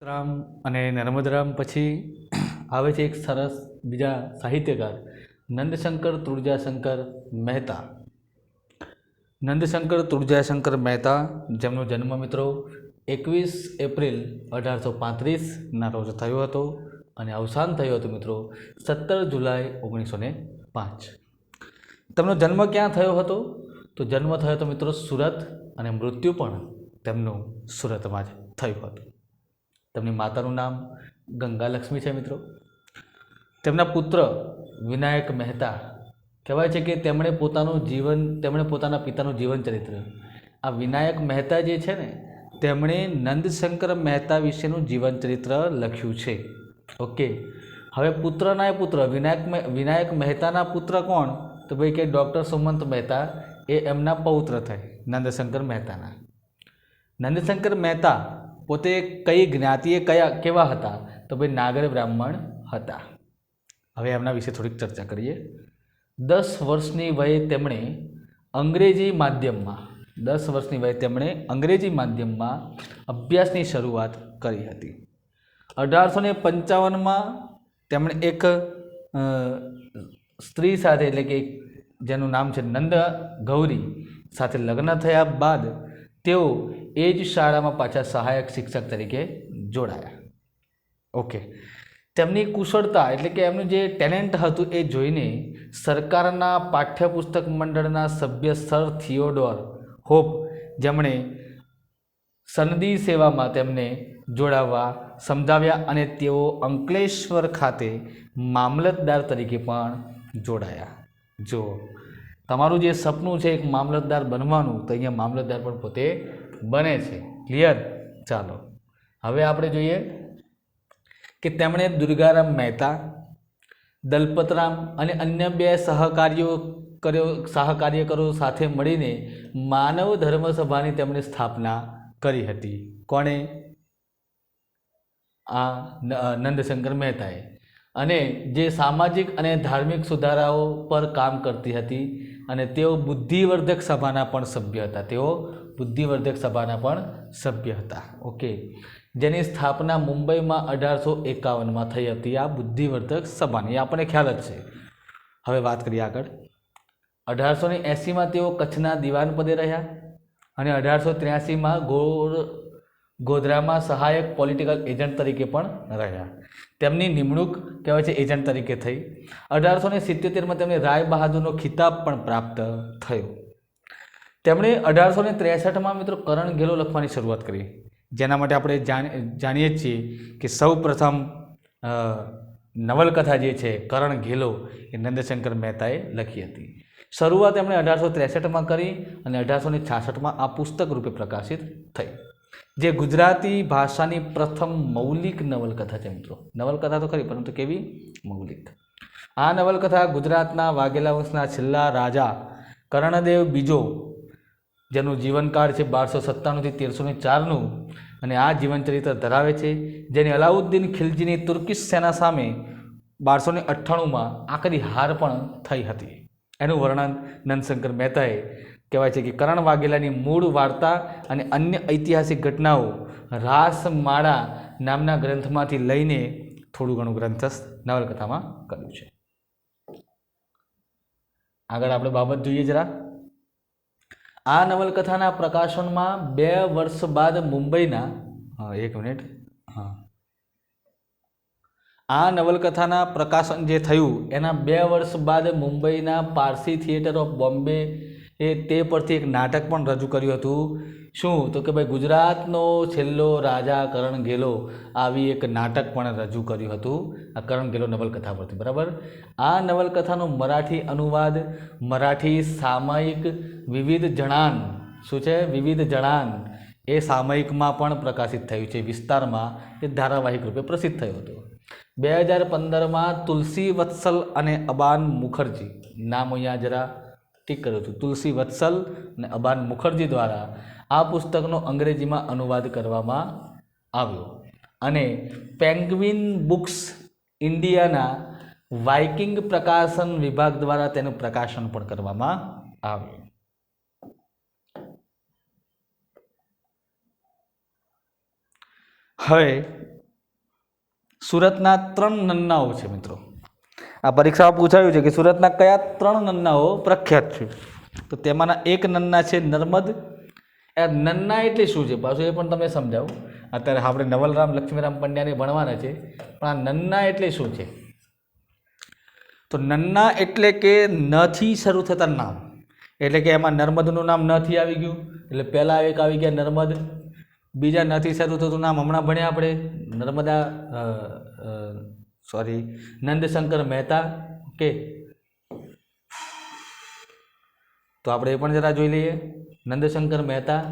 રામ અને નર્મદરામ પછી આવે છે એક સરસ બીજા સાહિત્યકાર નંદશંકર તુળજાશંકર મહેતા. નંદશંકર તુળજાશંકર મહેતા, જેમનો જન્મ મિત્રો 21 એપ્રિલ 1835ના રોજ થયો હતો અને અવસાન થયું હતું મિત્રો 17 જુલાઈ 1905. તેમનો જન્મ ક્યાં થયો હતો? તો જન્મ થયો હતો મિત્રો સુરત અને મૃત્યુ પણ તેમનું સુરતમાં જ થયું હતું. તેમની માતાનું નામ ગંગાલક્ષ્મી છે મિત્રો. તેમના પુત્ર વિનાયક મહેતા, કહેવાય છે કે તેમણે પોતાના પિતાનું જીવન ચરિત્ર, આ વિનાયક મહેતા જે છે ને તેમણે નંદશંકર મહેતા વિશેનું જીવન ચરિત્ર લખ્યું છે. ઓકે, હવે પુત્રના એ પુત્ર વિનાયક મહેતાના પુત્ર કોણ? તો ભાઈ કે ડૉક્ટર સુમંત મહેતા, એ એમના પૌત્ર થાય નંદશંકર મહેતાના. નંદશંકર મહેતા પોતે કઈ જ્ઞાતિએ કેવા હતા? તો ભાઈ નાગર બ્રાહ્મણ હતા. હવે એમના વિશે થોડીક ચર્ચા કરીએ. 10 વર્ષની વયે તેમણે અંગ્રેજી માધ્યમમાં અભ્યાસની શરૂઆત કરી હતી. 1855માં તેમણે એક સ્ત્રી સાથે, એટલે કે જેનું નામ છે નંદ ગૌરી સાથે લગ્ન થયા બાદ તેઓ એ જ શાળામાં પાછા સહાયક શિક્ષક તરીકે જોડાયા. ઓકે, તેમની કુશળતા, એટલે કે એમનું જે ટેલેન્ટ હતું એ જોઈને સરકારના પાઠ્યપુસ્તક મંડળના સભ્ય સર થિયોડોર હોપ, જેમણે સનદી સેવામાં તેમને જોડાવા સમજાવ્યા અને તેઓ અંકલેશ્વર ખાતે મામલતદાર તરીકે પણ જોડાયા. જો તમારું જે સપનું છે એક મામલતદાર બનવાનું, તો અહીંયા મામલતદાર પણ પોતે બને છે. ક્લિયર? ચાલો હવે આપણે જોઈએ કે તેમણે દુર્ગારામ મહેતા, દલપતરામ અને અન્ય 2 સહકાર્યકરો સાથે મળીને માનવ ધર્મ સભાની તેમણે સ્થાપના કરી હતી. કોણે? આ નંદશંકર મહેતાએ. અને જે સામાજિક અને ધાર્મિક સુધારાઓ પર કામ કરતી હતી અને તેઓ બુદ્ધિવર્ધક સભાના પણ સભ્ય હતા. ઓકે, જેની સ્થાપના મુંબઈમાં 1851માં થઈ હતી. આ બુદ્ધિવર્ધક સભાની આપણને ખ્યાલ જ છે. હવે વાત કરીએ આગળ. 1880માં તેઓ કચ્છના દિવાન પદે રહ્યા અને 1883માં ગોધરામાં સહાયક પોલિટિકલ એજન્ટ તરીકે પણ રહ્યા. તેમની નિમણૂક કહેવાય છે એજન્ટ તરીકે થઈ. 1877માં તેમને રાય બહાદુરનો ખિતાબ પણ પ્રાપ્ત થયો. તેમણે 1863માં મિત્રો કરણ ઘેલો લખવાની શરૂઆત કરી, જેના માટે આપણે જાણીએ છીએ કે સૌ પ્રથમ નવલકથા જે છે કરણ ઘેલો એ નંદશંકર મહેતાએ લખી હતી. શરૂઆત એમણે 1863માં કરી અને 1866માં આ પુસ્તક રૂપે પ્રકાશિત થઈ, જે ગુજરાતી ભાષાની પ્રથમ મૌલિક નવલકથા છે મિત્રો. નવલકથા તો ખરી, પરંતુ કેવી? મૌલિક. આ નવલકથા ગુજરાતના વાઘેલા વંશના છેલ્લા રાજા કર્ણદેવ બીજો, જેનું જીવનકાળ છે 1297થી 1304નું, અને આ જીવનચરિત્ર ધરાવે છે, જેની અલાઉદ્દીન ખિલજીની તુર્કીશ સેના સામે 1298માં આકરી હાર પણ થઈ હતી. એનું વર્ણન નંદશંકર મહેતાએ, કહેવાય છે કે કરણ વાઘેલાની મૂળ વાર્તા અને અન્ય ઐતિહાસિક ઘટનાઓ રાસમાળા નામના ગ્રંથમાંથી લઈને થોડું ઘણું ગ્રંથસ્થ નવલકથામાં કર્યું છે. આગળ આપણે બાબત જોઈએ જરા. આ નવલકથાના પ્રકાશનમાં 2 વર્ષ બાદ મુંબઈના આ નવલકથાના પ્રકાશન જે થયું એના 2 વર્ષ બાદ મુંબઈના પારસી થિયેટર ઓફ બોમ્બે તે પરથી એક નાટક પણ રજૂ કર્યું હતું. શું? તો કે ભાઈ ગુજરાતનો છેલ્લો રાજા કરણ ઘેલો, આવી એક નાટક પણ રજૂ કર્યું હતું આ કરણ ઘેલો નવલકથા પરથી. બરાબર. આ નવલકથાનો મરાઠી અનુવાદ મરાઠી સામયિક વિવિધ જણાન, શું છે? વિવિધ જણાન, એ સામયિકમાં પણ પ્રકાશિત થયું છે. વિસ્તારમાં એ ધારાવાહિક રૂપે પ્રસિદ્ધ થયું હતું. 2015માં તુલસી વત્સલ અને અબાન મુખર્જી, નામ અહીંયા જરા ઠીક કર્યું હતું, તુલસી વત્સલ અને અબાન મુખર્જી દ્વારા આ પુસ્તકનો અંગ્રેજીમાં અનુવાદ કરવામાં આવ્યો અને પેંગ્વિન બુક્સ ઇન્ડિયાના વાઇકિંગ પ્રકાશન વિભાગ દ્વારા તેનું પ્રકાશન પણ કરવામાં આવ્યું. હવે સુરતના 3 નન્નાઓ છે મિત્રો. આ પરીક્ષામાં પૂછાયું છે કે સુરતના કયા 3 નન્નાઓ પ્રખ્યાત છે. તો તેમાંના એક નન્ના છે નર્મદ. આ નન્ના એટલે શું છે પાછું એ પણ તમે સમજાવું. અત્યારે આપણે નવલરામ લક્ષ્મીરામ પંડ્યાને ભણવાના છે, પણ આ નન્ના એટલે શું છે? તો નન્ના એટલે કે નથી શરૂ થતા નામ, એટલે કે એમાં નર્મદનું નામ નથી આવી ગયું, એટલે પહેલાં એક આવી ગયા નર્મદ. બીજા નથી શરૂ થતું નામ હમણાં ભણ્યા આપણે નર્મદા નંદશંકર મહેતા. ઓકે, તો આપણે એ પણ જરા જોઈ લઈએ. નંદશંકર મહેતા.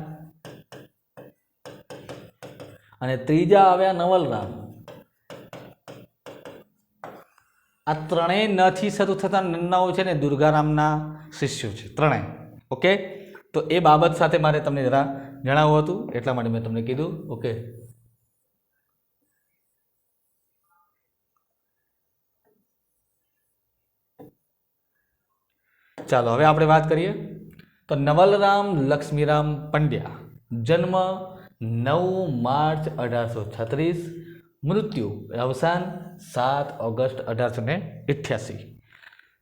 અને ત્રીજા આવ્યા નવલરામ. આ ત્રણેય નથી શરૂ થતા નન્નાઓ છે ને દુર્ગારામના શિષ્યો છે ત્રણેય. ઓકે, તો એ બાબત સાથે મારે તમને જરા જણાવવું હતું, એટલા માટે મેં તમને કીધું. ઓકે, ચાલો હવે આપણે વાત કરીએ. તો નવલરામ લક્ષ્મીરામ પંડ્યા, જન્મ 9 માર્ચ 1836, મૃત્યુ અવસાન 7 ઓગસ્ટ 1888.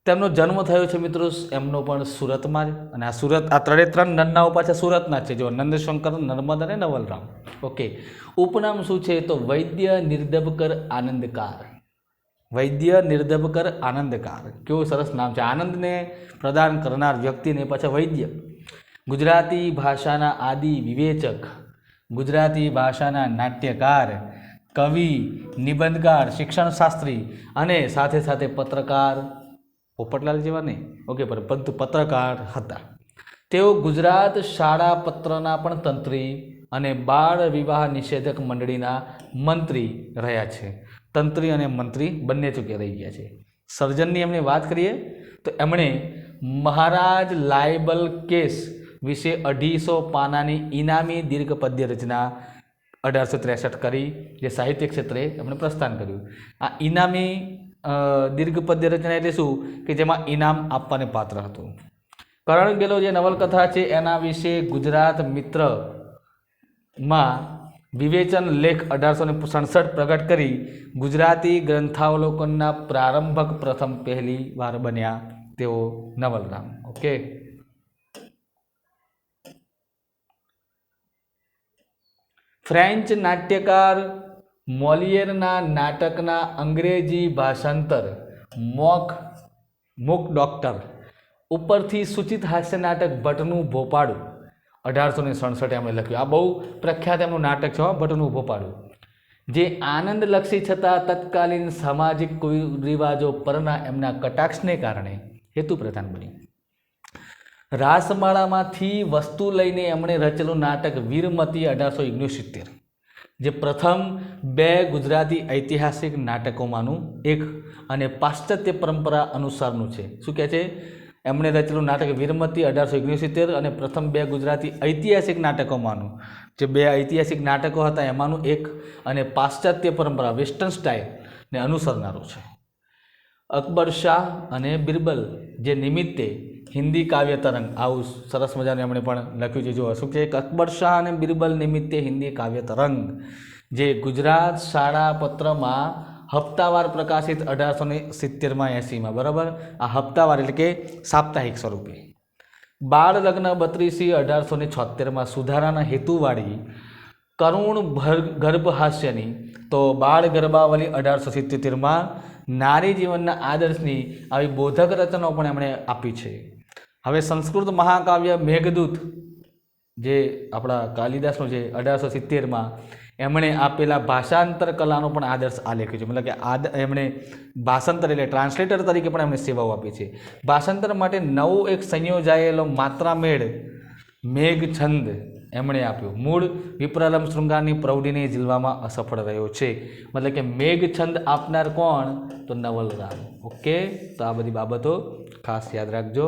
તેમનો જન્મ થયો છે મિત્રો એમનો પણ સુરતમાં જ. અને આ સુરત, આ 3 નન્નાઓ પાછા સુરતના જ છે, જો નંદશંકર, નર્મદ અને નવલરામ. ઓકે, ઉપનામ શું છે? તો વૈદ્ય નિર્દબકર આનંદકાર. વૈદ્ય નિર્દબકર આનંદકાર, કેવું સરસ નામ છે. આનંદને પ્રદાન કરનાર વ્યક્તિને પાછા વૈદ્ય. ગુજરાતી ભાષાના આદિ વિવેચક, ગુજરાતી ભાષાના નાટ્યકાર, કવિ, નિબંધકાર, શિક્ષણશાસ્ત્રી અને સાથે સાથે પત્રકાર. પોપટલાલ જેવા નહીં, ઓકે, પરંતુ પત્રકાર હતા. તેઓ ગુજરાત શાળા પત્રના પણ તંત્રી અને બાળ વિવાહ નિષેધક મંડળીના મંત્રી રહ્યા છે. તંત્રી અને મંત્રી બંને ચૂક્યા રહી ગયા છે. સર્જનની એમણે વાત કરીએ તો એમણે મહારાજ લાયબલ કેસ વિશે 250 પાનાની ઇનામી દીર્ઘ પદ્ય રચના 1863 કરી, જે સાહિત્ય ક્ષેત્રે એમણે પ્રસ્થાન કર્યું. આ ઇનામી દીર્ઘ પદ્ય રચના એટલે શું? કે જેમાં ઇનામ આપવાને પાત્ર હતું. કરણ ગેલો જે નવલકથા છે એના વિશે ગુજરાત મિત્રમાં વિવેચન લેખ 1867 પ્રગટ કરી ગુજરાતી ગ્રંથાવલોકનના પ્રારંભક પ્રથમ પહેલી વાર બન્યા તેઓ નવલરામ. ઓકે, ફ્રેન્ચ નાટ્યકાર મોલિયરના નાટકના અંગ્રેજી ભાષાંતર મૂક ડોક્ટર ઉપરથી સૂચિત હાસ્ય નાટક ભટ્ટનું ભોપાળું 1867 એમણે લખ્યું. આ બહુ પ્રખ્યાત એમનું નાટક છે, ભટ્ટનું ભોપાળું, જે આનંદલક્ષી છતાં તત્કાલીન સામાજિક કુરિવાજો પરના એમના કટાક્ષને કારણે હેતુ પ્રધાન બન્યું. રાસમાળામાંથી વસ્તુ લઈને એમણે રચેલું નાટક વીરમતી 1869, જે પ્રથમ 2 ગુજરાતી ઐતિહાસિક નાટકોમાંનું એક અને પાશ્ચાત્ય પરંપરા અનુસારનું છે. શું કહે છે? એમણે રચેલું નાટક વીરમતી 1869 અને પ્રથમ 2 ગુજરાતી ઐતિહાસિક નાટકોમાંનું, જે 2 ઐતિહાસિક નાટકો હતા એમાંનું એક અને પાશ્ચાત્ય પરંપરા વેસ્ટર્ન સ્ટાઇલને અનુસરનારું છે. અકબર શાહ અને બિરબલ જે નિમિત્તે હિન્દી કાવ્ય તરંગ, આવું સરસ મજાનું એમણે પણ લખ્યું છે. જો શું છે? અકબર શાહ અને બિરબલ નિમિત્તે હિન્દી કાવ્ય તરંગ, જે ગુજરાત શાળા પત્રમાં હપ્તાવાર પ્રકાશિત 1870-80, બરાબર. આ હપ્તાવાર એટલે કે સાપ્તાહિક સ્વરૂપે. બાળ લગ્ન 32 1876 સુધારાના હેતુવાળી કરુણ ગર્ભહાસ્યની તો બાળ ગર્ભાવલી 1877 નારી જીવનના આદર્શની આવી બોધક રચનાઓ પણ એમણે આપી છે. હવે સંસ્કૃત મહાકાવ્ય મેઘદૂત જે આપણા કાલિદાસનું છે 1870 એમણે આપેલા ભાષાંતર કલાનો પણ આદર્શ આલેખ્યો છે. મતલબ કે એમણે ભાષાંતર એટલે ટ્રાન્સલેટર તરીકે પણ એમણે સેવાઓ આપી છે. ભાષાંતર માટે નવો એક સંયોજાયેલો માત્રામેળ મેઘછંદ એમણે આપ્યો. મૂળ વિપ્રલંબ શૃંગારની પ્રૌઢિને ઝીલવામાં અસફળ રહ્યો છે. મતલબ કે મેઘછંદ આપનાર કોણ? તો નવલરામ. ઓકે, તો આ બધી બાબતો ખાસ યાદ રાખજો.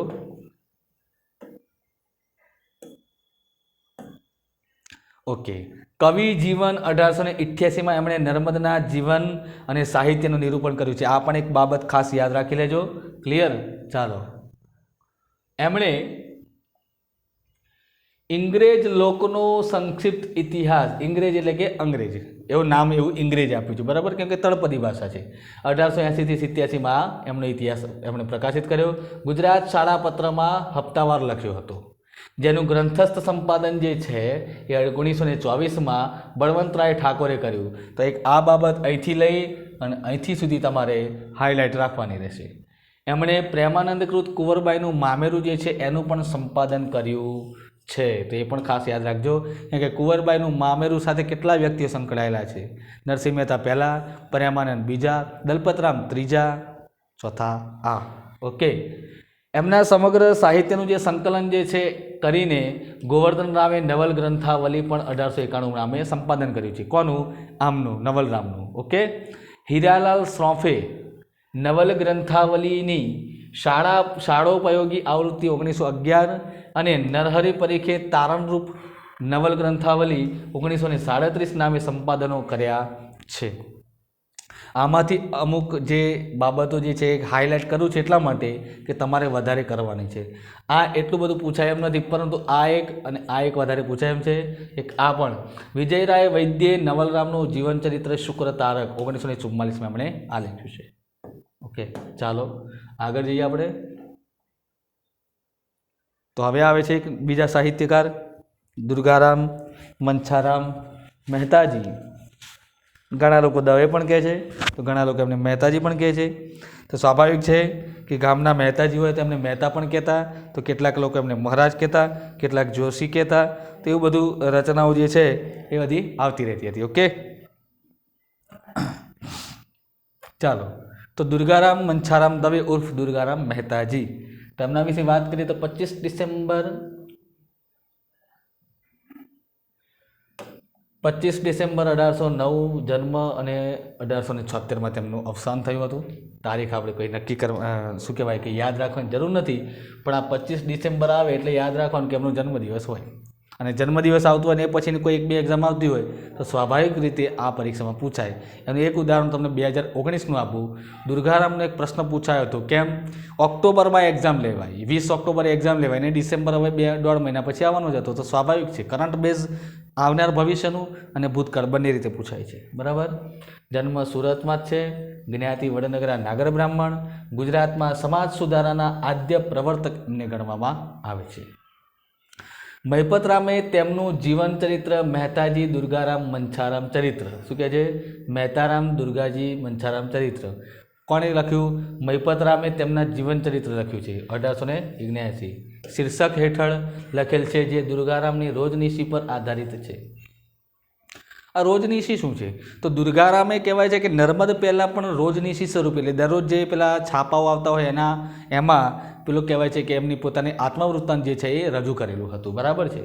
ઓકે, કવિ જીવન 1888 એમણે નર્મદના જીવન અને સાહિત્યનું નિરૂપણ કર્યું છે. આ પણ એક બાબત ખાસ યાદ રાખી લેજો. ક્લિયર? ચાલો, એમણે ઇંગ્રેજ લોકનો સંક્ષિપ્ત ઇતિહાસ, ઇંગ્રેજ એટલે કે અંગ્રેજ, એવું નામ એવું ઇંગ્રેજ આપ્યું છે, બરાબર, કેમ કે તળપદી ભાષા છે. 1880થી 87માં એમનો ઇતિહાસ એમણે પ્રકાશિત કર્યો. ગુજરાત શાળા પત્રમાં હપ્તાવાર લખ્યો હતો, જેનું ગ્રંથસ્થ સંપાદન જે છે એ 1924માં બળવંતરાય ઠાકોરે કર્યું. તો એક આ બાબત અહીંથી લઈ અને અહીંથી સુધી તમારે હાઇલાઇટ રાખવાની રહેશે. એમણે પ્રેમાનંદકૃત કુંવરબાઈનું મામેરું જે છે એનું પણ સંપાદન કર્યું છે, તો એ પણ ખાસ યાદ રાખજો, કેમ કે કુંવરબાઈનું મામેરું સાથે કેટલા વ્યક્તિઓ સંકળાયેલા છે. નરસિંહ મહેતા પહેલાં, પ્રેમાનંદ બીજા, દલપતરામ ત્રીજા, ચોથા આ. ઓકે, એમના સમગ્ર સાહિત્યનું જે સંકલન જે છે કરીને ગોવર્ધન રામે નવલ ગ્રંથાવલી પણ 1891 નામે સંપાદન કર્યું છે. કોનું? આમનું, નવલરામનું. ઓકે, હીરાલાલ શ્રોફે નવલ ગ્રંથાવલીની શાળોપયોગી આવૃત્તિ 1911 અને નરહરિ પરીખે તારણરૂપ નવલ ગ્રંથાવલી 1937 નામે સંપાદનો કર્યા છે. આમાંથી અમુક જે બાબતો જે છે હાઇલાઇટ કરું છું એટલા માટે કે તમારે વધારે કરવાની છે. આ એટલું બધું પૂછાય એમ નથી, પરંતુ આ એક અને આ એક વધારે પૂછાય એમ છે. એક આ પણ વિજયરાય વૈદ્યે નવલરામનું જીવનચરિત્ર શુક્ર તારક 1944માં એમણે આ લખ્યું છે. ઓકે, ચાલો આગળ જઈએ આપણે. તો હવે આવે છે એક બીજા સાહિત્યકાર દુર્ગારામ મંછારામ મહેતાજી. ઘણા લોકો દવે પણ કહે છે, તો ઘણા લોકો એમને મહેતાજી પણ કહે છે. તો સ્વાભાવિક છે કે ગામના મહેતાજી હોય તો એમને મહેતા પણ કહેતા, તો કેટલાક લોકો એમને મહારાજ કહેતા, કેટલાક જોશી કહેતા. તો એવું બધું રચનાઓ જે છે એ બધી આવતી રહેતી હતી. ઓકે, ચાલો. તો દુર્ગારામ મંછારામ દવે ઉર્ફ દુર્ગારામ મહેતાજી, તેમના વિશે વાત કરીએ તો 25 ડિસેમ્બર 1809 જન્મ અને 1876માં તેમનું અવસાન થયું હતું. તારીખ આપણે કોઈ નક્કી શું કહેવાય કે યાદ રાખવાની જરૂર નથી, પણ આ 25 ડિસેમ્બર આવે એટલે યાદ રાખવાનું કે એમનો જન્મદિવસ હોય. અને જન્મદિવસ આવતો હોય અને એ પછીની કોઈ 1-2 એક્ઝામ આવતી હોય તો સ્વાભાવિક રીતે આ પરીક્ષામાં પૂછાય. એનું એક ઉદાહરણ તમને 2019નું આપું. દુર્ગારામનો એક પ્રશ્ન પૂછાયો હતો, કેમ ઓક્ટોબરમાં એક્ઝામ લેવાય, 20 ઓક્ટોબરે એક્ઝામ લેવાય અને ડિસેમ્બર હવે 2-1.5 મહિના પછી આવવાનો જ હતો. તો સ્વાભાવિક છે, કરંટ બેઝ આવનાર ભવિષ્યનું અને ભૂતકાળ બંને રીતે પૂછાય છે, બરાબર. જન્મ સુરતમાં જ છે. જ્ઞાતિ વડનગરા નાગર બ્રાહ્મણ. ગુજરાતમાં સમાજ સુધારાના આદ્ય પ્રવર્તક એમને ગણવામાં આવે છે. મહિપતરામે તેમનું જીવન ચરિત્ર મહેતાજી દુર્ગારામ મંછારામ ચરિત્ર, શું કહે છે? મહેતારામ દુર્ગાજી મંછારામ ચરિત્ર કોણે લખ્યું? મહિપતરામે તેમના જીવન ચરિત્ર લખ્યું છે 1879. શીર્ષક હેઠળ લખેલ છે, જે દુર્ગારામની રોજનીશી પર આધારિત છે. આ રોજનીશી શું છે? તો દુર્ગારામે કહેવાય છે કે નર્મદ પહેલાં પણ રોજનીશી સ્વરૂપે, એટલે દરરોજ જે પેલા છાપાઓ આવતા હોય એમાં પેલું કહેવાય છે કે એમની પોતાની આત્મવૃત્તાંત જે છે એ રજૂ કરેલું હતું, બરાબર છે.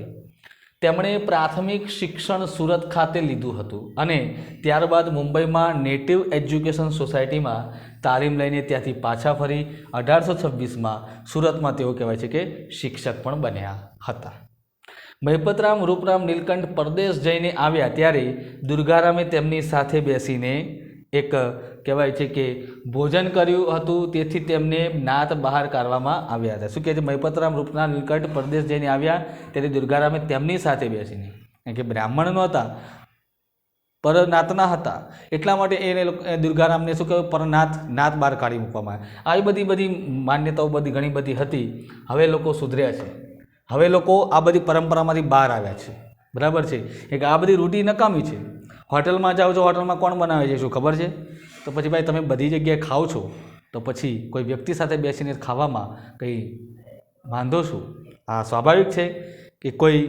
તેમણે પ્રાથમિક શિક્ષણ સુરત ખાતે લીધું હતું અને ત્યારબાદ મુંબઈમાં નેટિવ એજ્યુકેશન સોસાયટીમાં તાલીમ લઈને ત્યાંથી પાછા ફરી 1826માં સુરતમાં તેઓ કહેવાય છે કે શિક્ષક પણ બન્યા હતા. મહિપતરામ રૂપરામ નીલકંઠ પરદેશ જઈને આવ્યા ત્યારે દુર્ગારામે તેમની સાથે બેસીને એક કહેવાય છે કે ભોજન કર્યું હતું, તેથી તેમને નાત બહાર કાઢવામાં આવ્યા હતા. શું કહે છે? મહિપતરામ રૂપરામ નીલકંઠ પરદેશ જઈને આવ્યા ત્યારે દુર્ગારામે તેમની સાથે બેસીને, કારણ કે બ્રાહ્મણ નહોતા, પરનાતના હતા, એટલા માટે એને દુર્ગારામને શું કહ્યું? નાત બહાર કાઢી મૂકવામાં આવી બધી માન્યતાઓ બધી ઘણી બધી હતી. હવે લોકો સુધર્યા છે, હવે લોકો આ બધી પરંપરામાંથી બહાર આવ્યા છે, બરાબર છે. એક આ બધી રૂઢી નકામી છે. હોટલમાં જાઓ છો, હોટલમાં કોણ બનાવે છે શું ખબર છે? તો પછી ભાઈ તમે બધી જગ્યાએ ખાઓ છો તો પછી કોઈ વ્યક્તિ સાથે બેસીને ખાવામાં કંઈ વાંધો શું? આ સ્વાભાવિક છે કે કોઈ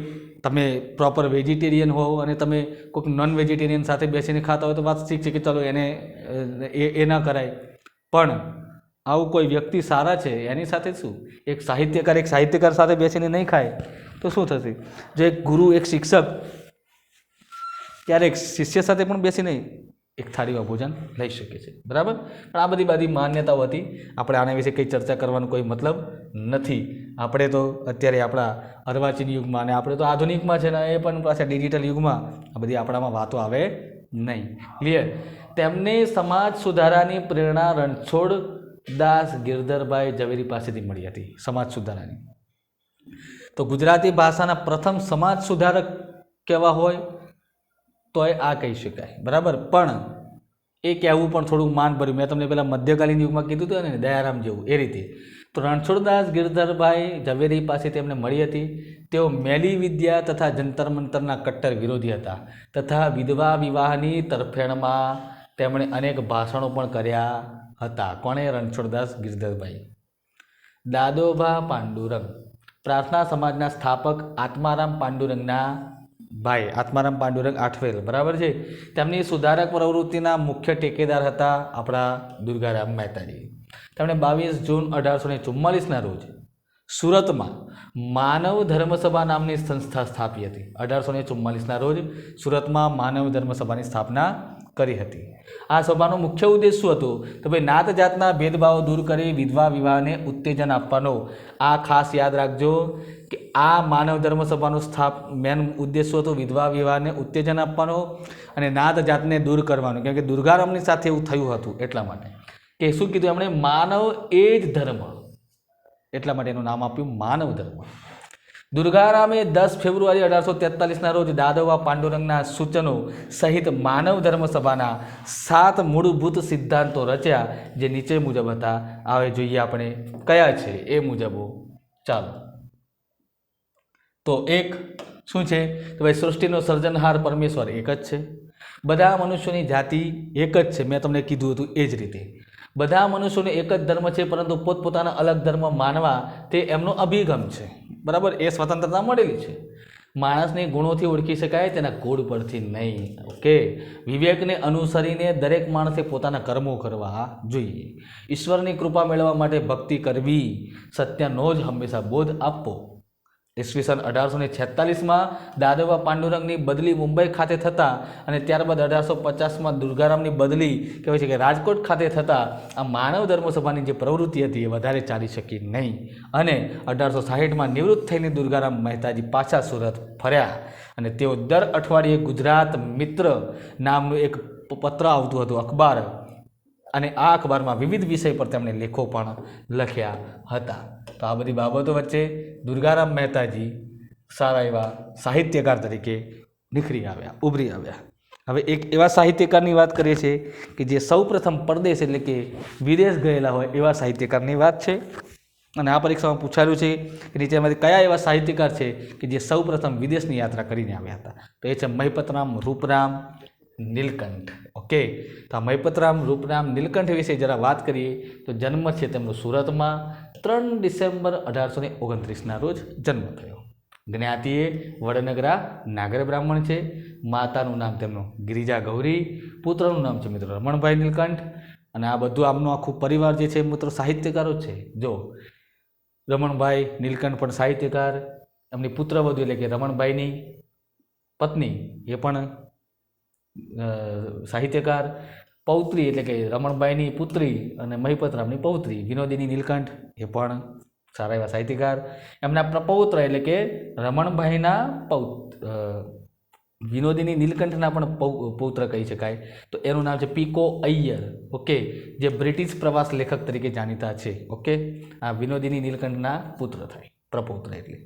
તમે પ્રોપર વેજીટેરિયન હો અને તમે કોઈક નોન વેજીટેરિયન સાથે બેસીને ખાતા હોય તો વાત ઠીક છે કે ચલો એને એ ના કરાય, પણ આવું કોઈ વ્યક્તિ સારા છે એની સાથે શું? એક સાહિત્યકાર સાથે બેસીને નહીં ખાય તો શું થશે? જો એક ગુરુ, એક શિક્ષક ક્યારેક શિષ્ય સાથે પણ બેસીને એક થાળીમાં ભોજન લઈ શકે છે, બરાબર. પણ આ બધી માન્યતાઓ હતી. આપણે આના વિશે કંઈ ચર્ચા કરવાનો કોઈ મતલબ નથી. આપણે તો અત્યારે આપણા અર્વાચીન યુગમાં અને આપણે તો આધુનિકમાં છે ને એ પણ પાછા ડિજિટલ યુગમાં આ બધી આપણામાં વાતો આવે નહીં. ક્લિયર? તેમને સમાજ સુધારાની પ્રેરણા રણછોડ દાસ ગિરધરભાઈ ઝવેરી પાસેથી મળી હતી. સમાજ સુધારાની તો ગુજરાતી ભાષાના પ્રથમ સમાજ સુધારક કેવા હોય તો આ કહી શકાય, બરાબર. પણ એ કહેવું પણ થોડું માન ભર્યું. મેં તમને પહેલાં મધ્યકાલીન યુગમાં કીધું હતું ને, દયારામ જેવું, એ રીતે. તો રણછોડદાસ ગિરધરભાઈ ઝવેરી પાસે તેમને મળી હતી. તેઓ મેલી વિદ્યા તથા જંતર મંતરના કટ્ટર વિરોધી હતા તથા વિધવા વિવાહની તરફેણમાં તેમણે અનેક ભાષણો પણ કર્યા હતા. કોણે? રણછોડદાસ ગિરધરભાઈ. દાદોબા પાંડુરંગ પ્રાર્થના સમાજના સ્થાપક આત્મારામ પાંડુરંગના ભાઈ, આત્મારામ પાંડુરંગ આઠવેલ, બરાબર છે. તેમની સુધારક પ્રવૃત્તિના મુખ્ય ટેકેદાર હતા આપણા દુર્ગારામ મહેતાજી. તેમણે 22 જૂન 1844ના રોજ સુરતમાં માનવ ધર્મસભા નામની સંસ્થા સ્થાપી હતી. 1844ના રોજ સુરતમાં માનવ ધર્મસભાની સ્થાપના કરી હતી. આ સભાનો મુખ્ય ઉદ્દેશ શું હતો? તો ભાઈ નાત જાતના ભેદભાવો દૂર કરી વિધવા વિવાહને ઉત્તેજન આપવાનો. આ ખાસ યાદ રાખજો કે આ માનવ ધર્મસભાનો મેન ઉદ્દેશ શું હતો? વિધવા વિવાહને ઉત્તેજન આપવાનો અને નાત જાતને દૂર કરવાનો. કેમ કે દુર્ગારામની સાથે એવું થયું હતું, એટલા માટે કે શું કીધું એમણે? માનવ એ જ ધર્મ, એટલા માટે એનું નામ આપ્યું માનવ ધર્મ. દુર્ગારામે 10 ફેબ્રુઆરી 1843ના રોજ દાદોબા પાંડુરંગના સૂચનો સહિત માનવ ધર્મ સભાના 7 મૂળભૂત સિદ્ધાંતો રચ્યા, જે નીચે મુજબ હતા. હવે જોઈએ આપણે કયા છે એ મુજબો. ચાલો, તો એક શું છે? તો ભાઈ સૃષ્ટિનો સર્જનહાર પરમેશ્વર એક જ છે. બધા મનુષ્યોની જાતિ એક જ છે. મેં તમને કીધું હતું એ જ રીતે બધા મનુષ્યોને એક જ ધર્મ છે, પરંતુ પોતપોતાના અલગ ધર્મ માનવા તે એમનો અભિગમ છે, બરાબર. એ સ્વતંત્રતા મળેલી છે. માણસને ગુણોથી ઓળખી શકાય, તેના ગુણ પરથી નહીં. ઓકે. વિવેકને અનુસરીને દરેક માણસે પોતાના કર્મો કરવા જોઈએ. ઈશ્વરની કૃપા મેળવવા માટે ભક્તિ કરવી, સત્યનો જ હંમેશા બોધ આપવો. ઈસવીસન 1846માં દાદોબા પાંડુરંગની બદલી મુંબઈ ખાતે થતાં અને ત્યારબાદ 1850માં દુર્ગારામની બદલી કહેવાય છે કે રાજકોટ ખાતે થતાં આ માનવ ધર્મસભાની જે પ્રવૃત્તિ હતી એ વધારે ચાલી શકી નહીં અને 1860માં નિવૃત્ત થઈને દુર્ગારામ મહેતાજી પાછા સુરત ફર્યા અને તેઓ દર અઠવાડિયે ગુજરાત મિત્ર નામનું એક પત્ર આવતું હતું, અખબાર, અને આ અખબારમાં વિવિધ વિષય પર તેમણે લેખો પણ લખ્યા હતા. તો આ બધી બાબતો વચ્ચે દુર્ગારામ મહેતાજી સારા એવા સાહિત્યકાર તરીકે ઉભરી આવ્યા. હવે એક એવા સાહિત્યકારની વાત કરીએ છીએ કે જે સૌપ્રથમ પરદેશ એટલે કે વિદેશ ગયેલા હોય એવા સાહિત્યકારની વાત છે. અને આ પરીક્ષામાં પૂછાયું છે કે નીચેમાંથી કયા એવા સાહિત્યકાર છે કે જે સૌપ્રથમ વિદેશની યાત્રા કરીને આવ્યા હતા? તો એ છે મહિપતરામ, રૂપરામ, નીલકંઠ. ઓકે. તો આ મહિપતરામ, રૂપરામ, નીલકંઠ વિશે જરા વાત કરીએ તો જન્મ છે તેમનો સુરતમાં 3 ડિસેમ્બર 1829ના રોજ જન્મ થયો. જ્ઞાતિએ વડનગરા નાગર બ્રાહ્મણ છે. માતાનું નામ તેમનું ગિરિજા ગૌરી, પુત્રનું નામ છે મિત્રો રમણભાઈ નીલકંઠ. અને આ બધું આમનો આખું પરિવાર જે છે મિત્રો સાહિત્યકારો જ છે. જો રમણભાઈ નીલકંઠ પણ સાહિત્યકાર, એમની પુત્રવધુ એટલે કે રમણભાઈની પત્ની એ પણ સાહિત્યકાર, પૌત્રી એટલે કે રમણભાઈની પુત્રી અને મહિપતરામની પૌત્રી વિનોદિની નીલકંઠ એ પણ સારા એવા સાહિત્યકાર. એમના પ્રપૌત્ર એટલે કે રમણભાઈના વિનોદિની નીલકંઠના પણ પૌત્ર કહી શકાય, તો એનું નામ છે પીકો અય્યર. ઓકે. જે બ્રિટિશ પ્રવાસ લેખક તરીકે જાણીતા છે. ઓકે. આ વિનોદિની નીલકંઠના પુત્ર થાય, પ્રપૌત્ર એટલે.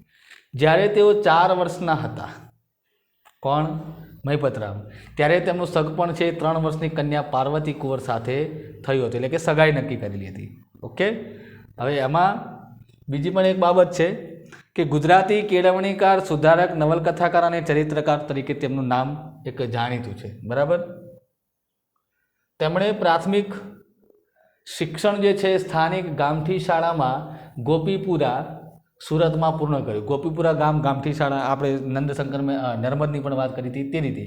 જ્યારે તેઓ 4 વર્ષના હતા, કોણ? મહિપતરામ, ત્યારે તેમનું સગપણ છે 3 વર્ષની કન્યા પાર્વતી કુંવર સાથે થયું હતું, એટલે કે સગાઈ નક્કી કરેલી હતી. ઓકે. હવે એમાં બીજી પણ એક બાબત છે કે ગુજરાતી કેળવણીકાર, સુધારક, નવલકથાકાર અને ચરિત્રકાર તરીકે તેમનું નામ એક જાણીતું છે, બરાબર. તેમણે પ્રાથમિક શિક્ષણ જે છે સ્થાનિક ગામઠી શાળામાં ગોપીપુરા સુરતમાં પૂર્ણ કર્યું. ગોપીપુરા ગામઠી શાળા આપણે નંદશંકર નર્મદની પણ વાત કરી હતી તે રીતે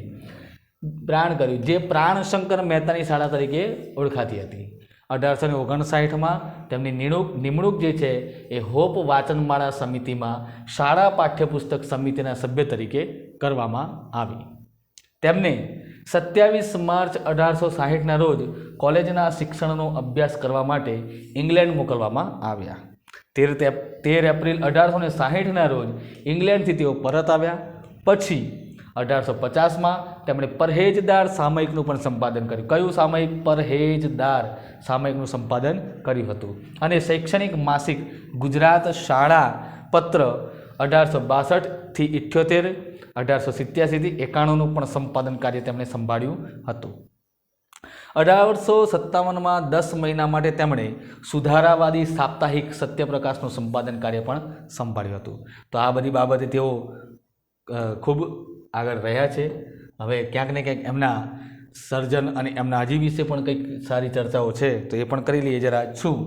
પ્રાણ કર્યું, જે પ્રાણશંકર મહેતાની શાળા તરીકે ઓળખાતી હતી. 1859માં તેમની નિમણૂક જે છે એ હોપ વાચનમાળા સમિતિમાં શાળા પાઠ્યપુસ્તક સમિતિના સભ્ય તરીકે કરવામાં આવી. તેમને 27 માર્ચ 1860ના રોજ કોલેજના શિક્ષણનો અભ્યાસ કરવા માટે ઇંગ્લેન્ડ મોકલવામાં આવ્યા. 13 એપ્રિલ 1860ના રોજ ઇંગ્લેન્ડથી તેઓ પરત આવ્યા. પછી 1850માં તેમણે પરહેજદાર સામયિકનું પણ સંપાદન કર્યું. કયું સામયિક? પરહેજદાર સામયિકનું સંપાદન કર્યું હતું. અને શૈક્ષણિક માસિક ગુજરાત શાળા પત્ર 1862થી 78, 1887થી 91નું પણ સંપાદન કાર્ય તેમણે સંભાળ્યું હતું. 1857માં 10 મહિના માટે તેમણે સુધારાવાદી સાપ્તાહિક સત્યપ્રકાશનું સંપાદન કાર્ય પણ સંભાળ્યું હતું. તો આ બધી બાબતે તેઓ ખૂબ આગળ રહ્યા છે. હવે ક્યાંક ને ક્યાંક એમના સર્જન અને એમના હજી વિશે પણ કંઈક સારી ચર્ચાઓ છે, તો એ પણ કરી લઈએ જરા છું.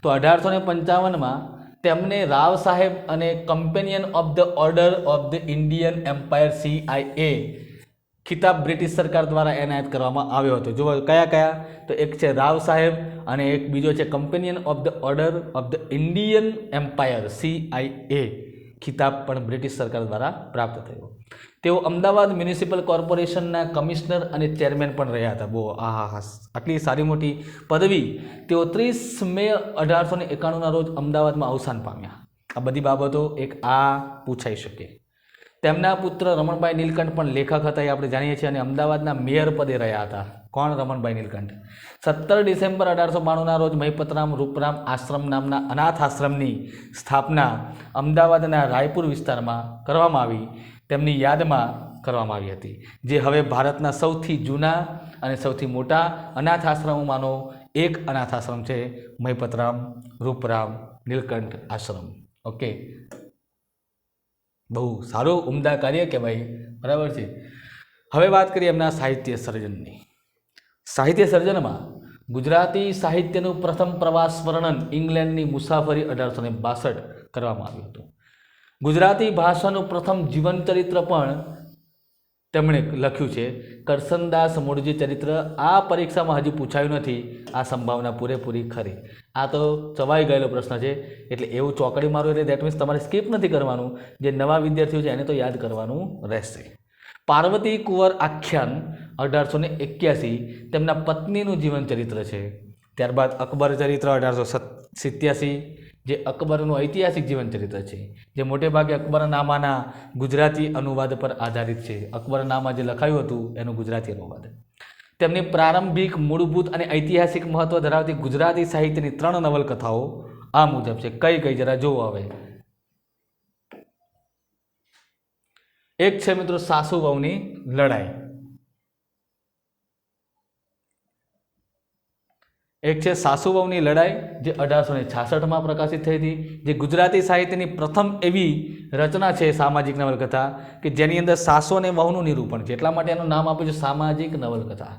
તો 1855માં તેમને રાવ સાહેબ અને Companion of the Order of the Indian Empire CIA ખિતાબ બ્રિટિશ સરકાર દ્વારા એનાયત કરવામાં આવ્યો હતો. જો કયા કયા, તો એક છે રાવ સાહેબ અને એક બીજો છે Companion of the Order of the Indian Empire CIA ખિતાબ પણ બ્રિટિશ સરકાર દ્વારા પ્રાપ્ત થયો. તેઓ અમદાવાદ મ્યુનિસિપલ કોર્પોરેશનના કમિશનર અને ચેરમેન પણ રહ્યા હતા. બહુ આટલી સારી મોટી પદવી. તેઓ 30 મે 1891ના રોજ અમદાવાદમાં અવસાન પામ્યા. આ બધી બાબતો એક પૂછાઈ શકે. તેમના પુત્ર રમણભાઈ નીલકંઠ પણ લેખક હતા, એ આપણે જાણીએ છીએ, અને અમદાવાદના મેયર પદે રહ્યા હતા. કોણ? રમણભાઈ નીલકંઠ. 17 ડિસેમ્બર 1892ના રોજ મહિપતરામ રૂપરામ આશ્રમ નામના અનાથ આશ્રમની સ્થાપના અમદાવાદના રાયપુર વિસ્તારમાં કરવામાં આવી, તેમની યાદમાં કરવામાં આવી હતી, જે હવે ભારતના સૌથી જૂના અને સૌથી મોટા અનાથ આશ્રમોમાંનો એક અનાથ આશ્રમ છે, મહિપતરામ રૂપરામ નીલકંઠ આશ્રમ. ઓકે, બહુ સારું ઉમદા કાર્ય કહેવાય, બરાબર છે. હવે વાત કરીએ એમના સાહિત્ય સર્જનની. સાહિત્ય સર્જનમાં ગુજરાતી સાહિત્યનું પ્રથમ પ્રવાસ વર્ણન ઇંગ્લેન્ડની મુસાફરી 1862 કરવામાં આવ્યું હતું. ગુજરાતી ભાષાનું પ્રથમ જીવન ચરિત્ર પણ તેમણે લખ્યું છે, કરસનદાસ મૂળજી ચરિત્ર. આ પરીક્ષામાં હજી પૂછાયું નથી, આ સંભાવના પૂરેપૂરી ખરી. આ તો ચવાઈ ગયેલો પ્રશ્ન છે, એટલે એવું ચોકડી મારો એટલે દેટ મીન્સ તમારે સ્કીપ નથી કરવાનું. જે નવા વિદ્યાર્થીઓ છે એને તો યાદ કરવાનું રહેશે. પાર્વતી કુંવર આખ્યાન 1881 તેમના પત્નીનું જીવન ચરિત્ર છે. ત્યારબાદ અકબર ચરિત્ર 1887, જે અકબરનું ઐતિહાસિક જીવન ચરિત્ર છે, જે મોટેભાગે અકબરનામાના ગુજરાતી અનુવાદ પર આધારિત છે. અકબરનામા જે લખાયું હતું એનું ગુજરાતી અનુવાદ. તેમની પ્રારંભિક, મૂળભૂત અને ઐતિહાસિક મહત્વ ધરાવતી ગુજરાતી સાહિત્યની 3 નવલકથાઓ આ મુજબ છે. કઈ કઈ જરા જોવો. હવે એક છે મિત્રો સાસુ વહુની લડાઈ, એક છે સાસુ વહુની લડાઈ, જે 1866માં પ્રકાશિત થઈ હતી, જે ગુજરાતી સાહિત્યની પ્રથમ એવી રચના છે, સામાજિક નવલકથા, કે જેની અંદર સાસુ અને વહુનું નિરૂપણ છે. એટલા માટે એનું નામ આપ્યું છે સામાજિક નવલકથા.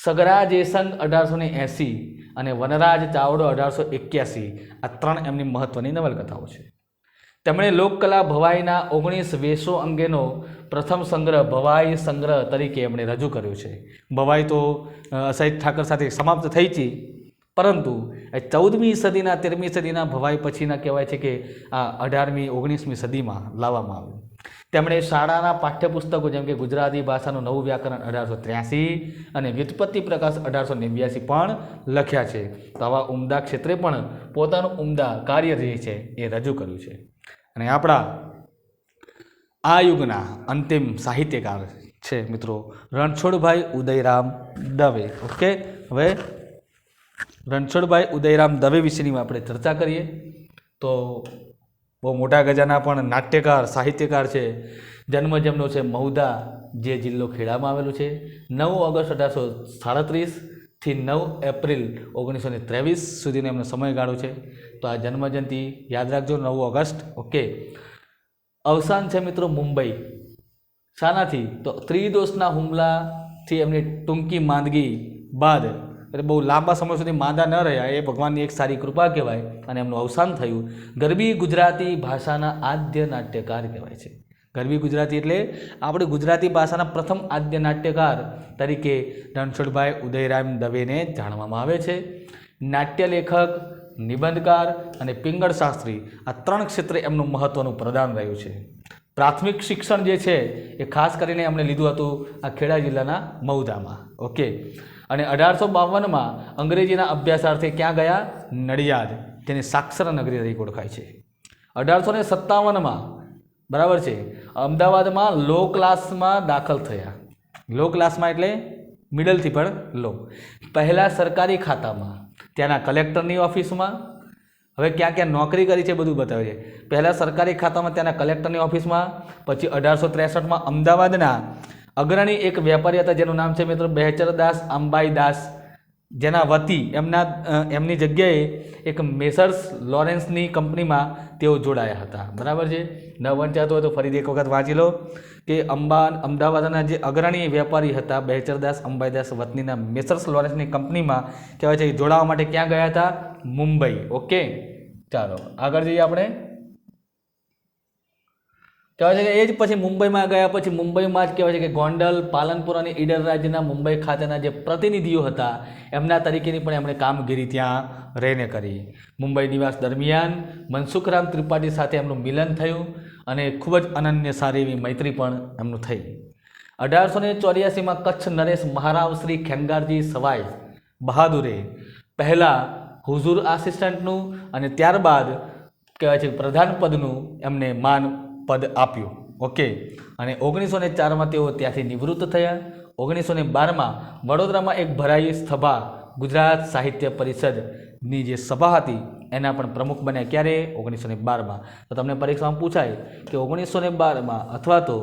સગરા જેસંગ 1880 અને વનરાજ ચાવડો 1881, આ 3 એમની મહત્વની નવલકથાઓ છે. તેમણે લોકકલા ભવાઈના 19 વેશો અંગેનો પ્રથમ સંગ્રહ ભવાઈ સંગ્રહ તરીકે એમણે રજૂ કર્યો છે. ભવાઈ તો સહિત ઠાકર સાથે સમાપ્ત થઈ છે, પરંતુ 14મી સદીના 13મી સદીના ભવાઈ પછીના કહેવાય છે કે આ 18મી 19મી સદીમાં લાવવામાં આવ્યું. તેમણે શાળાના પાઠ્યપુસ્તકો જેમ કે ગુજરાતી ભાષાનું નવું વ્યાકરણ 1883 અને વ્યુત્પત્તિ પ્રકાશ 1889 પણ લખ્યા છે. તો આવા ઉમદા ક્ષેત્રે પણ પોતાનું ઉમદા કાર્ય જે છે એ રજૂ કર્યું છે. અને આપણા આ યુગના અંતિમ સાહિત્યકાર છે મિત્રો રણછોડભાઈ ઉદયરામ દવે. ઓકે, હવે રણછોડભાઈ ઉદયરામ દવે વિશેની આપણે ચર્ચા કરીએ. તો બહુ મોટા ગજાના પણ નાટ્યકાર, સાહિત્યકાર છે. જન્મ જેમનો છે મહુધા, જે જિલ્લો ખેડામાં આવેલું છે. 9 ઓગસ્ટ 1837થી 9 એપ્રિલ 1923 સુધીનો એમનો સમયગાળો છે. તો આ જન્મજયંતિ યાદ રાખજો, 9 ઓગસ્ટ. ઓકે, અવસાન છે મિત્રો મુંબઈ. શાનાથી? તો ત્રિદોષના હુમલાથી એમની ટૂંકી માંદગી બાદ, એટલે બહુ લાંબા સમય સુધી માંદા ન રહ્યા, એ ભગવાનની એક સારી કૃપા કહેવાય, અને એમનું અવસાન થયું. ગરબી ગુજરાતી ભાષાના આદ્ય નાટ્યકાર કહેવાય છે. ગરબી ગુજરાતી એટલે આપણે ગુજરાતી ભાષાના પ્રથમ આદ્ય નાટ્યકાર તરીકે રણછોડભાઈ ઉદયરામ દવેને જાણવામાં આવે છે. નાટ્ય લેખક, નિબંધકાર અને પિંગળ શાસ્ત્રી, આ 3 ક્ષેત્રે એમનું મહત્વનું પ્રદાન રહ્યું છે. પ્રાથમિક શિક્ષણ જે છે એ ખાસ કરીને એમણે લીધું હતું આ ખેડા જિલ્લાના મહુધામાં. ઓકે, અને 1852માં અંગ્રેજીના અભ્યાસાર્થે ક્યાં ગયા? નડિયાદ, જેને સાક્ષર નગરી તરીકે ઓળખાય છે. 1857માં બરાબર છે અમદાવાદમાં લો ક્લાસમાં દાખલ થયા. લો ક્લાસમાં એટલે મિડલથી પણ લો. પહેલાં સરકારી ખાતામાં, ત્યાંના કલેક્ટરની ઓફિસમાં, હવે ક્યાં ક્યાં નોકરી કરી છે બધું બતાવે છે. પહેલાં સરકારી ખાતામાં ત્યાંના કલેક્ટરની ઓફિસમાં, પછી 1863માં અમદાવાદના અગ્રણી એક વેપારી હતા જેનું નામ છે મિત્રો બહેચરદાસ અંબાઈદાસ, જેના વતી એમની જગ્યાએ એક મેસર્સ લોરેન્સની કંપનીમાં તેઓ જોડાયા હતા. બરાબર છે. ન વંચાતું હોય તો ફરીથી એક વખત વાંચી લો કે અમદાવાદના જે અગ્રણી વેપારી હતા બહેચરદાસ અંબાઈદાસ વતનીના મેસર્સ લોરેન્સની કંપનીમાં કહેવાય છે જોડાવા માટે ક્યાં ગયા હતા? મુંબઈ. ઓકે, ચાલો આગળ જઈએ આપણે. કહેવાય છે કે એ જ પછી મુંબઈમાં ગયા પછી મુંબઈમાં જ કહેવાય છે કે ગોંડલ, પાલનપુર અને ઈડર રાજ્યના મુંબઈ ખાતેના જે પ્રતિનિધિઓ હતા એમના તરીકેની પણ એમણે કામગીરી ત્યાં રહીને કરી. મુંબઈ નિવાસ દરમિયાન મનસુખરામ ત્રિપાઠી સાથે એમનું મિલન થયું અને ખૂબ જ અનન્ય સારી એવી મૈત્રી પણ એમનું થઈ. 1884માં કચ્છ નરેશ મહારાવ શ્રી ખેંગારજી સવાઈ બહાદુરે પહેલાં હુઝુર આસિસ્ટન્ટનું અને ત્યારબાદ કહેવાય છે પ્રધાન પદનું એમને માન પદ આપ્યું. ઓકે, અને 1904માં તેઓ ત્યાંથી નિવૃત્ત થયા. 1912માં વડોદરામાં એક ભરાઈ સભા ગુજરાત સાહિત્ય પરિષદની જે સભા હતી એના પણ પ્રમુખ બન્યા. ક્યારે? 1912માં. તો તમને પરીક્ષામાં પૂછાય કે 1912માં અથવા તો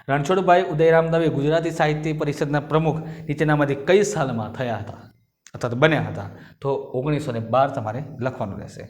રણછોડભાઈ ઉદયરામ દવે ગુજરાતી સાહિત્ય પરિષદના પ્રમુખ નીચેનામાંથી કઈ સાલમાં થયા હતા અથવા તો બન્યા હતા? તો 1912 તમારે લખવાનું રહેશે.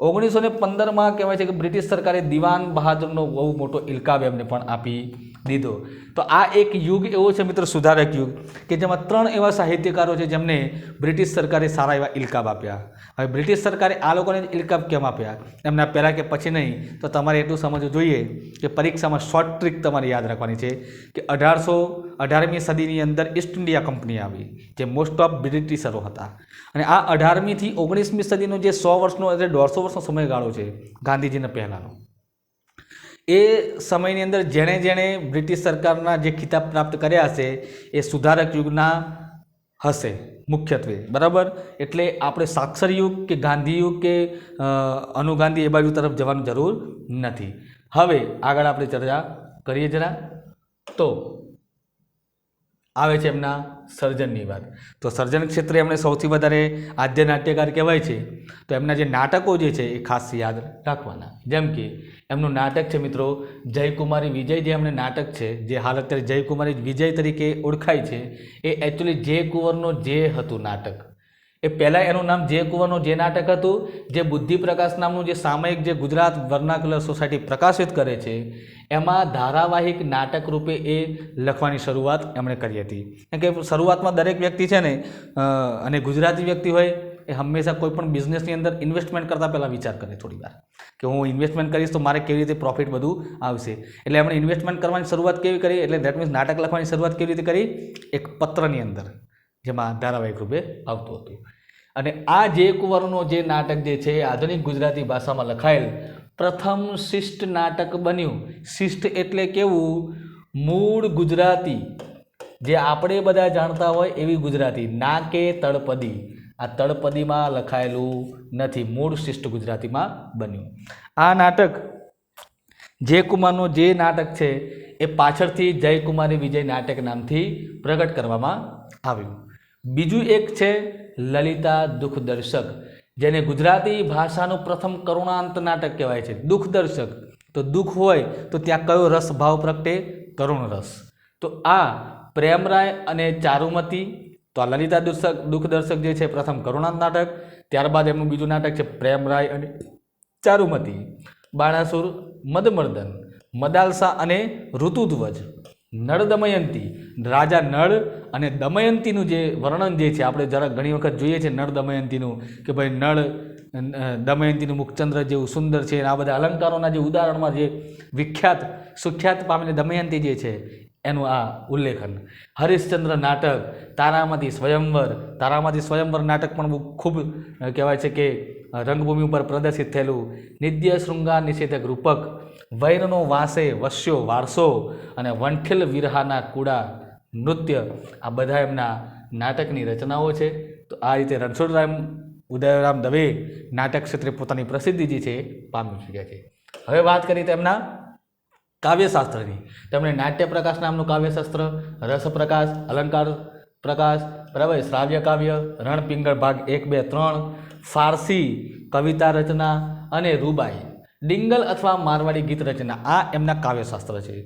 1915માં કહેવાય છે કે બ્રિટિશ સરકારે દિવાન બહાદુરનો બહુ મોટો ઇલકાબ એમને પણ આપી દીધો. તો આ એક યુગ એવો છે મિત્રો, સુધારક યુગ, કે જેમાં 3 એવા સાહિત્યકારો છે જેમને બ્રિટિશ સરકારે સારા એવા ઇલકાબ આપ્યા. હવે બ્રિટિશ સરકારે આ લોકોને ઇલકાબ કેમ આપ્યા એમના પહેલાં કે પછી નહીં, તો તમારે એટલું સમજવું જોઈએ કે પરીક્ષામાં શોર્ટ ટ્રીક તમારે યાદ રાખવાની છે કે 18મી સદીની અંદર ઈસ્ટ ઇન્ડિયા કંપની આવી જે મોસ્ટ ઓફ બ્રિટિશરો હતા. અને આ 18મી થી 19મી સદીનો જે 100 વર્ષનો એટલે 150 વર્ષનો સમયગાળો છે ગાંધીજીના પહેલાંનો, એ સમયની અંદર જેણે જેણે બ્રિટિશ સરકારના જે ખિતાબ પ્રાપ્ત કર્યા હશે એ સુધારક યુગના હશે મુખ્યત્વે. બરાબર, એટલે આપણે સાક્ષર યુગ કે ગાંધી યુગ કે અનુગાંધી એ બાજુ તરફ જવાની જરૂર નથી. હવે આગળ આપણે ચર્ચા કરીએ જરા. તો આવે છે એમના સર્જનની વાત. તો સર્જન ક્ષેત્રે એમણે સૌથી વધારે આદ્ય નાટ્યકાર કહેવાય છે. તો એમના જે નાટકો જે છે એ ખાસ યાદ રાખવાના. જેમ કે એમનું નાટક છે મિત્રો જયકુમારી વિજય, જે એમને નાટક છે જે હાલ અત્યારે જયકુમારી વિજય તરીકે ઓળખાય છે, એ એકચ્યુઅલી જે કુંવરનો જે હતું નાટક. એ પહેલાં એનું નામ જે કુંવરનો જે નાટક હતું, જે બુદ્ધિપ્રકાશ નામનું જે સામયિક જે ગુજરાત વર્નાક્યુલર સોસાયટી પ્રકાશિત કરે છે એમાં ધારાવાહિક નાટક રૂપે એ લખવાની શરૂઆત એમણે કરી હતી. કેમ કે શરૂઆતમાં દરેક વ્યક્તિ છે ને અને ગુજરાતી વ્યક્તિ હોય એ હંમેશા કોઈ પણ બિઝનેસની અંદર ઇન્વેસ્ટમેન્ટ કરતાં પહેલાં વિચાર કરે થોડી વાર કે હું ઇન્વેસ્ટમેન્ટ કરીશ તો મારે કેવી રીતે પ્રોફિટ બધું આવશે. એટલે એમણે ઇન્વેસ્ટમેન્ટ કરવાની શરૂઆત કેવી કરી, એટલે દેટ મીન્સ નાટક લખવાની શરૂઆત કેવી રીતે કરી? એક પત્રની અંદર, જેમાં ધારાવાહિક રૂપે આવતું હતું. અને આ જે કુંવરનો જે નાટક જે છે એ આધુનિક ગુજરાતી ભાષામાં લખાયેલ પ્રથમ શિષ્ટ નાટક બન્યું. શિષ્ટ એટલે કેવું? મૂળ ગુજરાતી, જે આપણે બધા જાણતા હોય એવી ગુજરાતી, ના કે તળપદી. આ તળપદીમાં લખાયેલું નથી, મૂળ શિષ્ટ ગુજરાતીમાં બન્યું. આ નાટક જે કુમારનો જે નાટક છે એ પાછળથી જયકુમારી વિજય નાટક નામથી પ્રગટ કરવામાં આવ્યું. બીજું એક છે લલિતા દુઃખદર્શક, જેને ગુજરાતી ભાષાનું પ્રથમ કરુણાંત નાટક કહેવાય છે. દુઃખદર્શક, તો દુઃખ હોય તો ત્યાં કયો રસ ભાવ પ્રગટે? કરુણ રસ. તો આ પ્રેમરાય અને ચારુમતી, તો આ લલિતા દુઃખદર્શક જે છે પ્રથમ કરુણાંત નાટક. ત્યારબાદ એમનું બીજું નાટક છે પ્રેમરાય અને ચારુમતી. બાણાસુર, મદમર્દન, મદાલસા અને ઋતુધ્વજ, નળ દમયંતી, રાજા નળ અને દમયંતીનું જે વર્ણન જે છે આપણે જરા ઘણી વખત જોઈએ છીએ નળ દમયંતીનું, કે ભાઈ નળ દમયંતીનું મુખચંદ્ર જેવું સુંદર છે. આ બધા અલંકારોના જે ઉદાહરણમાં જે સુખ્યાત પામીને દમયંતી જે છે એનું આ ઉલ્લેખન. હરિશ્ચંદ્ર નાટક, તારામાંથી સ્વયંવર નાટક પણ ખૂબ કહેવાય છે કે રંગભૂમિ ઉપર પ્રદર્શિત થયેલું. નિત્ય શૃંગાર નિષેધક રૂપક, વૈરનો વાસે વસ્યો વારસો અને વંઠેલ વિરહાના કુડા નૃત્ય, આ બધા એમના નાટકની રચનાઓ છે. તો આ રીતે રણછોડરામ ઉદયરામ દવે નાટક ક્ષેત્રે પોતાની પ્રસિદ્ધિ જે છે પામી ચૂક્યા છે. હવે વાત કરીએ તેમના કાવ્યશાસ્ત્રની. તેમણે નાટ્ય પ્રકાશ નામનું કાવ્યશાસ્ત્ર, રસ પ્રકાશ, અલંકાર પ્રકાશ, બરાબર, શ્રાવ્ય કાવ્ય, રણપિંગળ ભાગ 1, 2, 3, ફારસી કવિતા રચના અને રૂબાઈ, ડિંગલ અથવા મારવાડી ગીત રચના, આ એમના કાવ્યશાસ્ત્ર છે.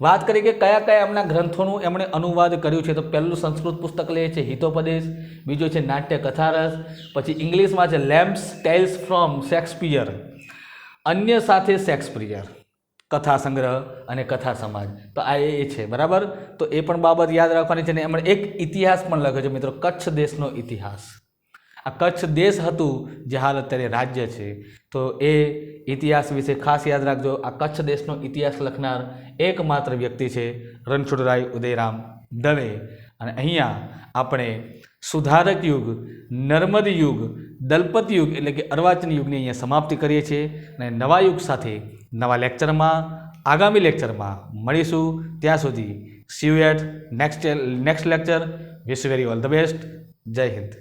વાત કરીએ કે કયા કયા એમના ગ્રંથોનું એમણે અનુવાદ કર્યું છે, તો પહેલું સંસ્કૃત પુસ્તક લે છે હિતોપદેશ, બીજો છે નાટ્ય કથારસ, પછી ઇંગ્લિશમાં છે લેમ્પ્સ ટેલ્સ ફ્રોમ શેક્સપિયર, અન્ય સાથે શેક્સપિયર, કથા સંગ્રહ અને કથા સમાજ. તો આ એ છે, બરાબર. તો એ પણ બાબત યાદ રાખવાની છે. ને એમણે એક ઇતિહાસ પણ લખ્યો છે મિત્રો, કચ્છ દેશનો ઇતિહાસ. આ કચ્છ દેશ હતું જે હાલ અત્યારે રાજ્ય છે, તો એ ઇતિહાસ વિશે ખાસ યાદ રાખજો. આ કચ્છ દેશનો ઇતિહાસ લખનાર એકમાત્ર વ્યક્તિ છે રણછોડરાય ઉદયરામ દવે. અને અહીંયા આપણે સુધારક યુગ, નર્મદ યુગ, દલપત યુગ એટલે કે અર્વાચીન યુગની અહીંયા સમાપ્તિ કરીએ છીએ. અને નવા યુગ સાથે નવા લેક્ચરમાં, આગામી લેક્ચરમાં મળીશું. ત્યાં સુધી see you at next lecture. Wish very all the best. Jai Hind.